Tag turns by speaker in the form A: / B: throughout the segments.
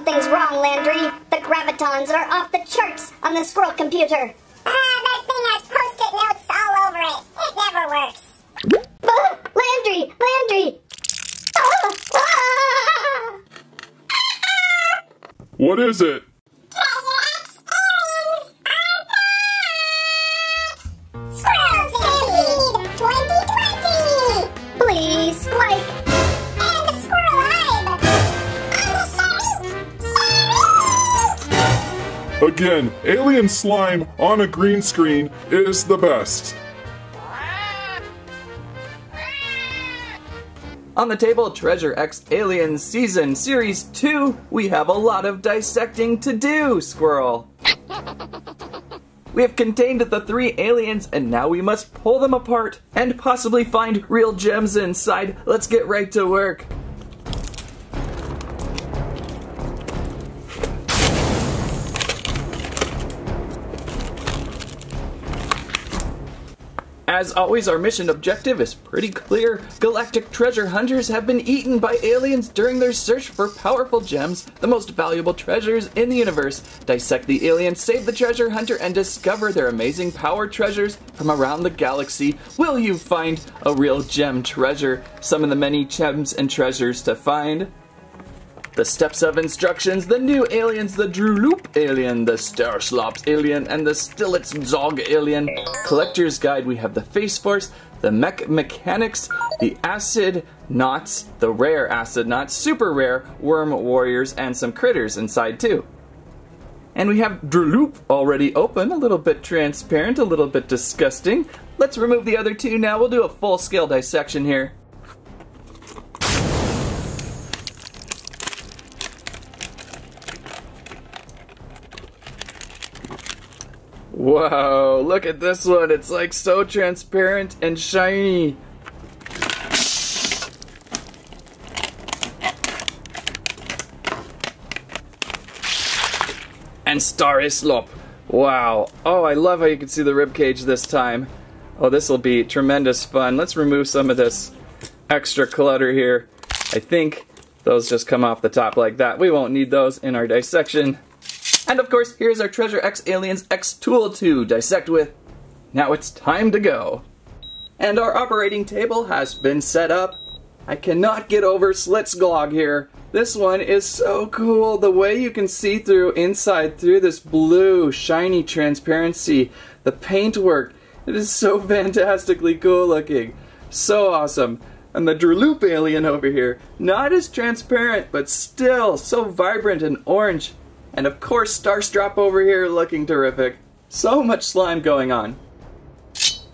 A: Something's wrong, Landry. The gravitons are off the charts on the squirrel computer.
B: That thing has post-it notes all over it. It never works.
A: Landry! Landry!
C: What is it?
B: TreasureX aliens are back! Squirrel Stampede 2020!
A: Please, like...
B: And the Squirrel Hive! And the Shark!
C: Again, alien slime on a green screen is the best.
D: On the table, TreasureX Aliens Season Series 2, we have a lot of dissecting to do, Squirrel. We have contained the 3 aliens, and now we must pull them apart and possibly find real gems inside. Let's get right to work. As always, our mission objective is pretty clear. Galactic treasure hunters have been eaten by aliens during their search for powerful gems, the most valuable treasures in the universe. Dissect the aliens, save the treasure hunter, and discover their amazing power treasures from around the galaxy. Will you find a real gem treasure? Some of the many gems and treasures to find. The steps of instructions, the new aliens, the Droolop alien, the Stareslop alien, and the Slitzog alien. Collector's guide, we have the Face Force, the mech mechanics, the acid knots, the rare acid knots, super rare worm warriors, and some critters inside too. And we have Droolop already open, a little bit transparent, a little bit disgusting. Let's remove the other 2 now. We'll do a full-scale dissection here. Whoa, look at this one. It's like so transparent and shiny. And Stareslop. Wow. Oh, I love how you can see the ribcage this time. Oh, this will be tremendous fun. Let's remove some of this extra clutter here. I think those just come off the top like that. We won't need those in our dissection. And of course, here's our TreasureX Aliens X tool to dissect with. Now it's time to go. And our operating table has been set up. I cannot get over Slitzog here. This one is so cool. The way you can see through inside through this blue, shiny transparency. The paintwork. It is so fantastically cool looking. So awesome. And the Droolop alien over here. Not as transparent, but still so vibrant and orange. And of course, Stareslop over here looking terrific. So much slime going on.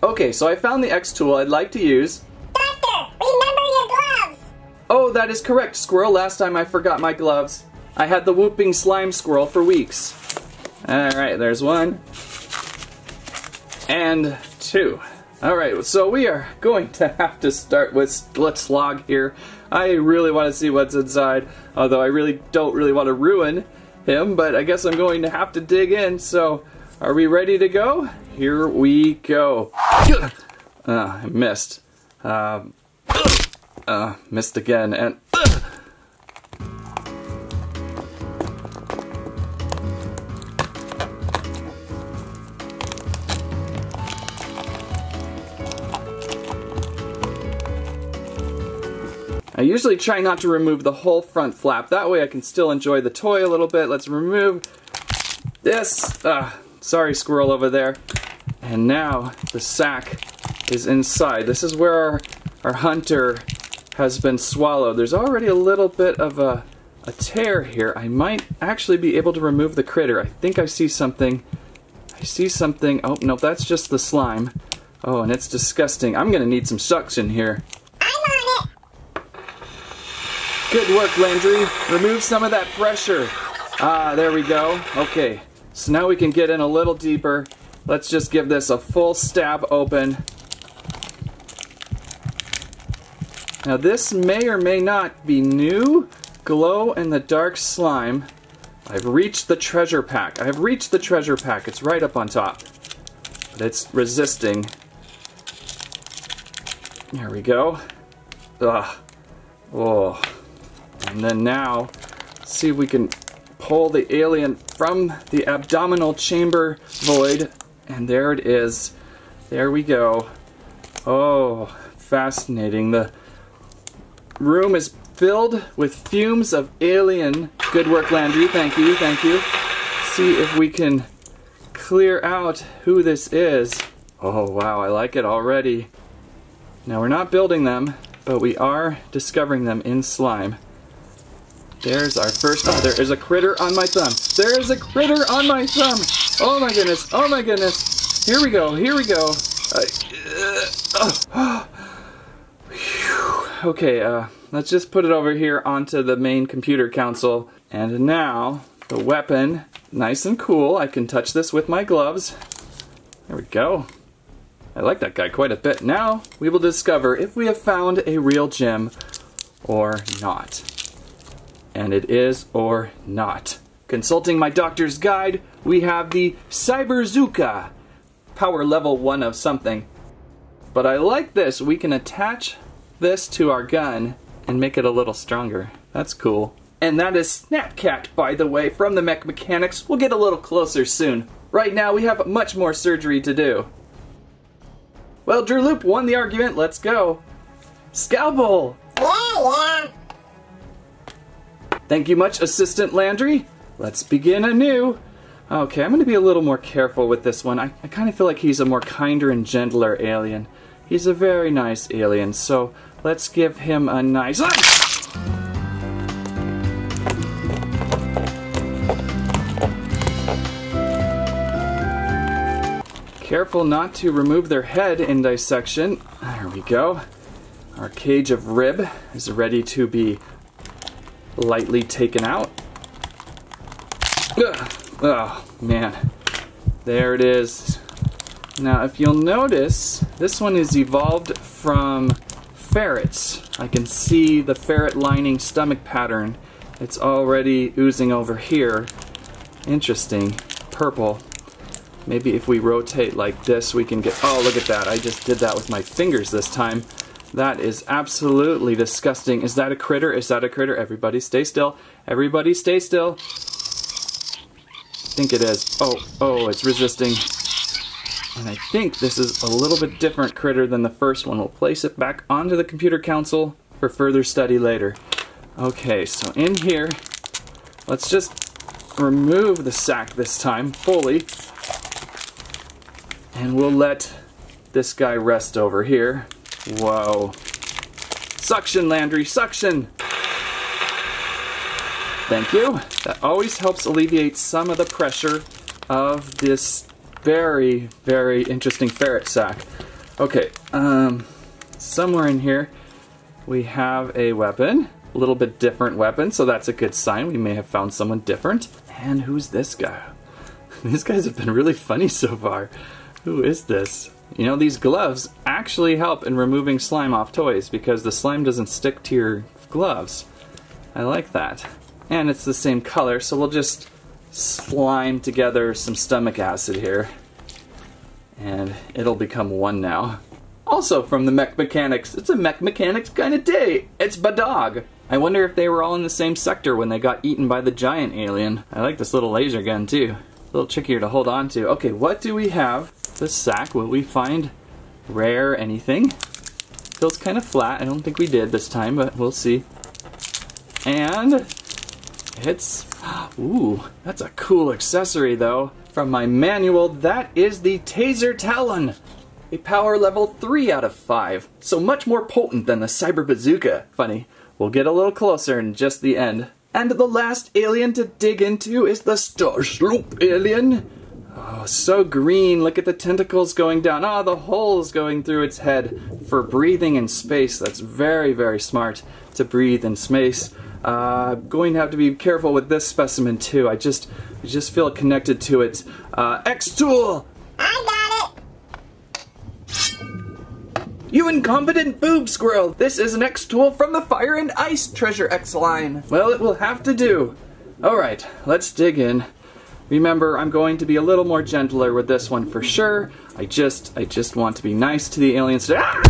D: Okay, so I found the X tool I'd like to use.
B: Doctor, remember your gloves!
D: Oh, that is correct, Squirrel. Last time I forgot my gloves. I had the whooping slime squirrel for weeks. Alright, there's 1. And 2. Alright, so we are going to have to start with Slitzog here. I really want to see what's inside, although I really don't want to ruin him, but I guess I'm going to have to dig in, so are we ready to go? Here we go. I missed. Missed again, and I usually try not to remove the whole front flap. That way I can still enjoy the toy a little bit. Let's remove this. Sorry, squirrel over there. And now the sack is inside. This is where our hunter has been swallowed. There's already a little bit of a tear here. I might actually be able to remove the critter. I think I see something. I see something. Oh, no, that's just the slime. Oh, and it's disgusting. I'm going to need some suction here. Good work, Landry. Remove some of that pressure. There we go. Okay, so now we can get in a little deeper. Let's just give this a full stab open. Now this may or may not be new. Glow in the dark slime. I've reached the treasure pack. I have reached the treasure pack. It's right up on top. But it's resisting. There we go. Ugh. Oh. And then now, let's see if we can pull the alien from the abdominal chamber void. And there it is. There we go. Oh, fascinating. The room is filled with fumes of alien. Good work, Landry. Thank you, thank you. See if we can clear out who this is. Oh, wow, I like it already. Now, we're not building them, but we are discovering them in slime. There's our first... Oh, there is a critter on my thumb. There is a critter on my thumb. Oh, my goodness. Oh, my goodness. Here we go. Here we go. Okay, let's just put it over here onto the main computer console. And now, the weapon, nice and cool. I can touch this with my gloves. There we go. I like that guy quite a bit. Now, we will discover if we have found a real gem or not. And it is or not. Consulting my doctor's guide, we have the Cyberzooka. Power level 1 of something. But I like this. We can attach this to our gun and make it a little stronger. That's cool. And that is Snapcat, by the way, from the Mech Mechanics. We'll get a little closer soon. Right now, we have much more surgery to do. Well, Droolop won the argument. Let's go. Scalpel!
B: Yeah.
D: Thank you much, Assistant Landry. Let's begin anew. Okay, I'm going to be a little more careful with this one. I kind of feel like he's a more kinder and gentler alien. He's a very nice alien, so let's give him a nice... Careful not to remove their head in dissection. There we go. Our cage of rib is ready to be lightly taken out. Ugh. Oh, man. There it is. Now, if you'll notice, this one is evolved from ferrets. I can see the ferret lining stomach pattern. It's already oozing over here. Interesting. Purple. Maybe if we rotate like this, we can get... Oh, look at that. I just did that with my fingers this time. That is absolutely disgusting. Is that a critter? Is that a critter? Everybody stay still. Everybody stay still. I think it is. Oh, it's resisting. And I think this is a little bit different critter than the first one. We'll place it back onto the computer console for further study later. Okay, so in here, let's just remove the sack this time fully. And we'll let this guy rest over here. Whoa. Suction, Landry, suction! Thank you. That always helps alleviate some of the pressure of this very, very interesting ferret sack. Okay, somewhere in here we have a weapon. A little bit different weapon, so that's a good sign. We may have found someone different. And who's this guy? These guys have been really funny so far. Who is this? You know, these gloves actually help in removing slime off toys because the slime doesn't stick to your gloves. I like that. And it's the same color, so we'll just slime together some stomach acid here. And it'll become one now. Also from the Mech Mechanics. It's a Mech Mechanics kind of day. It's Badog. I wonder if they were all in the same sector when they got eaten by the giant alien. I like this little laser gun too. A little trickier to hold on to. Okay, what do we have? The sack. Will we find rare anything? Feels kind of flat. I don't think we did this time, but we'll see. And it's... Ooh, that's a cool accessory though. From my manual, that is the Taser Talon. A power level 3 out of 5. So much more potent than the Cyber Bazooka. Funny. We'll get a little closer in just the end. And the last alien to dig into is the Stareslop alien. Oh, so green. Look at the tentacles going down. Ah, the holes going through its head for breathing in space. That's very, very smart to breathe in space. Going to have to be careful with this specimen too. I just feel connected to it. X-Tool!
B: I got it!
D: You incompetent boob squirrel! This is an X-Tool from the Fire and Ice TreasureX line. Well, it will have to do. Alright, let's dig in. Remember, I'm going to be a little more gentler with this one for sure. I just want to be nice to the aliens today. Ah!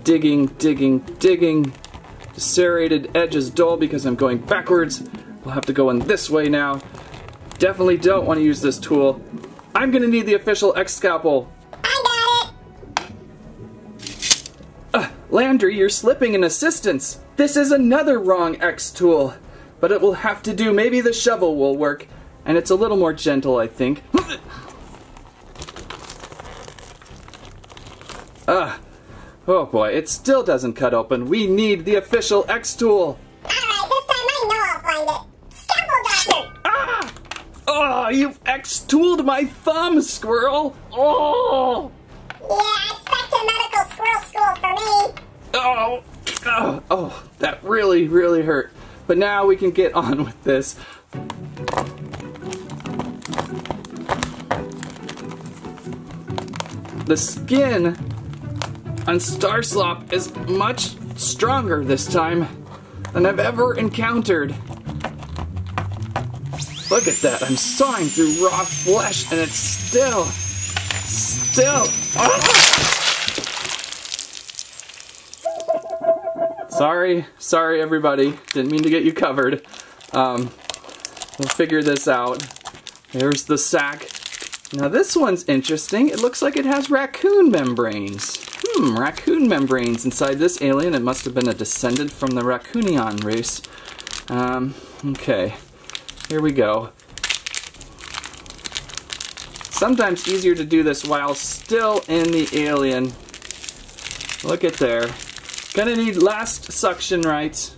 D: Digging, digging, digging. The serrated edge is dull because I'm going backwards. We'll have to go in this way now. Definitely don't want to use this tool. I'm gonna need the official X scalpel.
B: I got it.
D: Landry, you're slipping in assistance. This is another wrong X tool, but it will have to do. Maybe the shovel will work, and it's a little more gentle, I think. Oh boy, it still doesn't cut open. We need the official X tool.
B: Alright, this time I know I'll find it. Scalpel Doctor!
D: Ah! Oh, you've X-tooled my thumb, Squirrel! Oh!
B: Yeah, expect a medical squirrel school for me.
D: Oh! Oh, that really, really hurt. But now we can get on with this. The skin on Stareslop is much stronger this time than I've ever encountered. Look at that, I'm sawing through raw flesh and it's still. Sorry everybody, didn't mean to get you covered. We'll figure this out. There's the sack. Now this one's interesting, it looks like it has raccoon membranes. Raccoon membranes inside this alien. It must have been a descendant from the Raccoonian race. Okay, here we go. Sometimes easier to do this while still in the alien. Look at there. Gonna need last suction rights.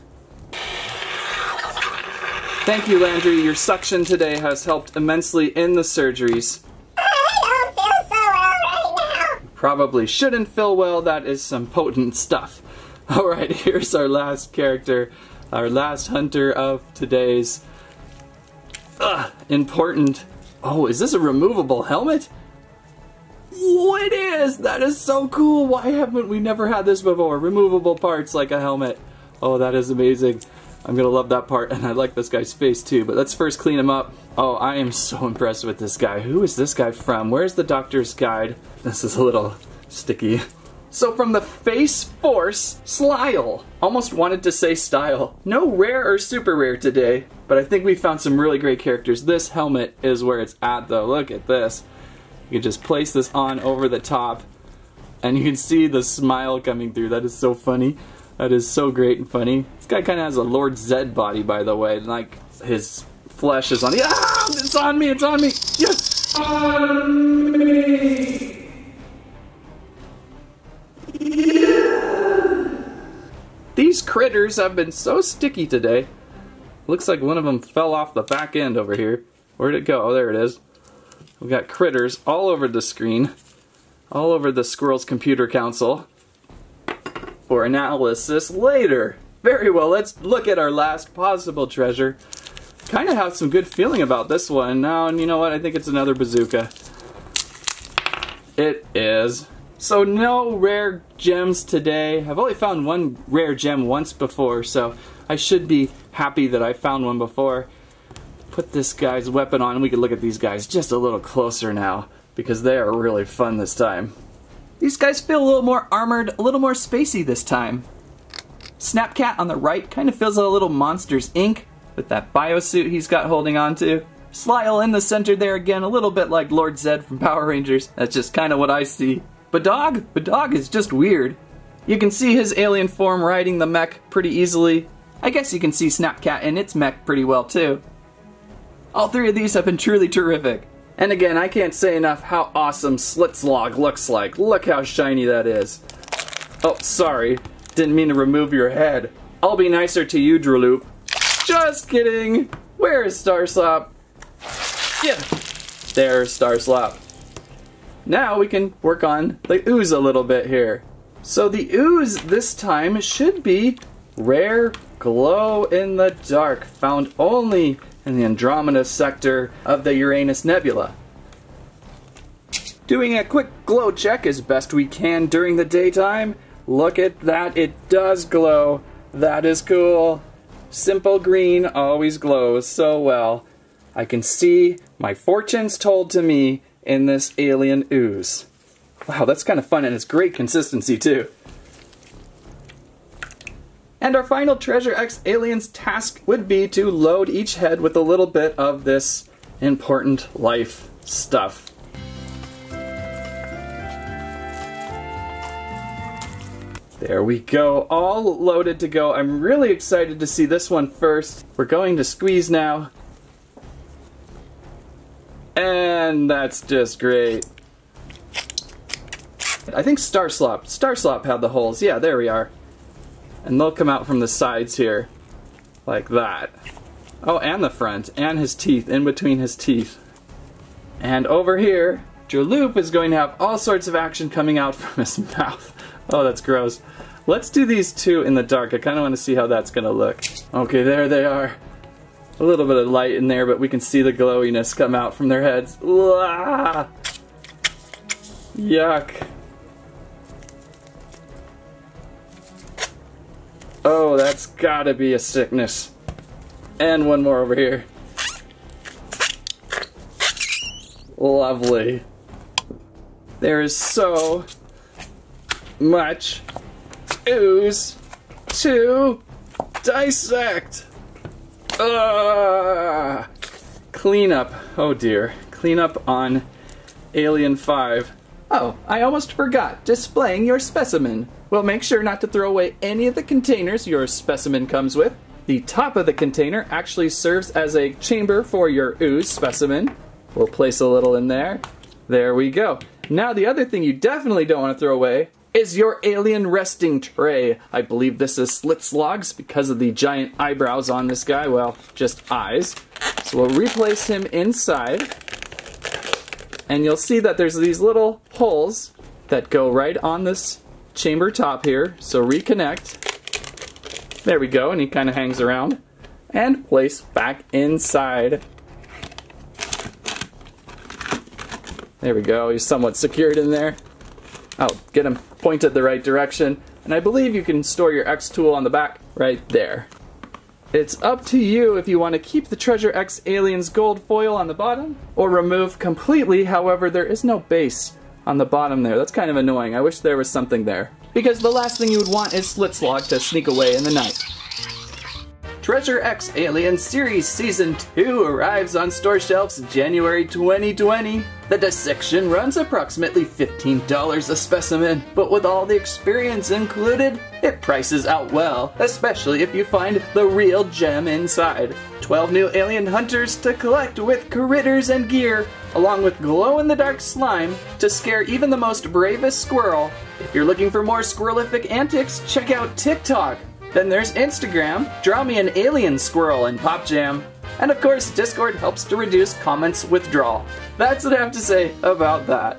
D: Thank you, Landry. Your suction today has helped immensely in the surgeries.
B: I don't feel so well right now.
D: Probably shouldn't feel well. That is some potent stuff. Alright, here's our last character. Our last hunter of today's important. Oh, is this a removable helmet? Oh, it is! That is so cool! Why haven't we never had this before? Removable parts like a helmet. Oh, that is amazing. I'm gonna love that part, and I like this guy's face too, but let's first clean him up. Oh, I am so impressed with this guy. Who is this guy from? Where's the doctor's guide? This is a little sticky. So from the Face Force, Slyle. Almost wanted to say style. No rare or super rare today, but I think we found some really great characters. This helmet is where it's at though. Look at this. You can just place this on over the top, and you can see the smile coming through. That is so funny. That is so great and funny. This guy kind of has a Lord Zed body, by the way. Like, his flesh is on... Ah! It's on me! It's on me! Yes! On me! Yeah! These critters have been so sticky today. Looks like one of them fell off the back end over here. Where'd it go? Oh, there it is. We've got critters all over the screen. All over the Squirrels Computer Council. For analysis later. Very well, let's look at our last possible treasure. Kind of have some good feeling about this one now, and you know what? I think it's another bazooka. It is. So no rare gems today. I've only found one rare gem once before, so I should be happy that I found one before. Put this guy's weapon on and we can look at these guys just a little closer now, because they are really fun this time. These guys feel a little more armored, a little more spacey this time. Snapcat on the right kind of feels a little Monsters Inc. with that biosuit he's got holding on to. Slyle in the center there again, a little bit like Lord Zed from Power Rangers. That's just kind of what I see. Badog is just weird. You can see his alien form riding the mech pretty easily. I guess you can see Snapcat in its mech pretty well too. All three of these have been truly terrific. And again, I can't say enough how awesome Slitzog looks like. Look how shiny that is. Oh, sorry. Didn't mean to remove your head. I'll be nicer to you, Droolop. Just kidding. Where is Stareslop? Yeah. There's Stareslop. Now we can work on the ooze a little bit here. So the ooze this time should be rare glow in the dark, found only in the Andromeda sector of the Uranus Nebula. Doing a quick glow check as best we can during the daytime. Look at that, it does glow. That is cool. Simple green always glows so well. I can see my fortunes told to me in this alien ooze. Wow, that's kind of fun and it's great consistency too. And our final TreasureX Aliens task would be to load each head with a little bit of this important life stuff. There we go, all loaded to go. I'm really excited to see this one first. We're going to squeeze now. And that's just great. I think Stareslop had the holes. Yeah, there we are. And they'll come out from the sides here, like that. Oh, and the front, and his teeth, in between his teeth. And over here, Droolop is going to have all sorts of action coming out from his mouth. Oh, that's gross. Let's do these two in the dark. I kind of want to see how that's going to look. Okay, there they are. A little bit of light in there, but we can see the glowiness come out from their heads. Uah! Yuck. Oh, that's gotta be a sickness. And one more over here. Lovely. There is so much ooze to dissect. Cleanup. Oh dear. Cleanup on Alien 5. Oh, I almost forgot. Displaying your specimen. Well, make sure not to throw away any of the containers your specimen comes with. The top of the container actually serves as a chamber for your ooze specimen. We'll place a little in there. There we go. Now the other thing you definitely don't want to throw away is your alien resting tray. I believe this is Slitzog's because of the giant eyebrows on this guy. Well, just eyes. So we'll replace him inside. And you'll see that there's these little holes that go right on this chamber top here. So reconnect. There we go, and he kind of hangs around. And place back inside. There we go, he's somewhat secured in there. Oh, get him pointed the right direction. And I believe you can store your X tool on the back right there. It's up to you if you want to keep the TreasureX Aliens gold foil on the bottom or remove completely. However, there is no base on the bottom there. That's kind of annoying. I wish there was something there. Because the last thing you would want is Slitzog to sneak away in the night. TreasureX Aliens Series Season 2 arrives on store shelves January 2020. The dissection runs approximately $15 a specimen, but with all the experience included, it prices out well, especially if you find the real gem inside. 12 new alien hunters to collect with critters and gear, along with glow-in-the-dark slime to scare even the most bravest squirrel. If you're looking for more squirrelific antics, check out TikTok. Then there's Instagram, draw me an alien squirrel in Pop Jam. And of course, Discord helps to reduce comments withdrawal. That's what I have to say about that.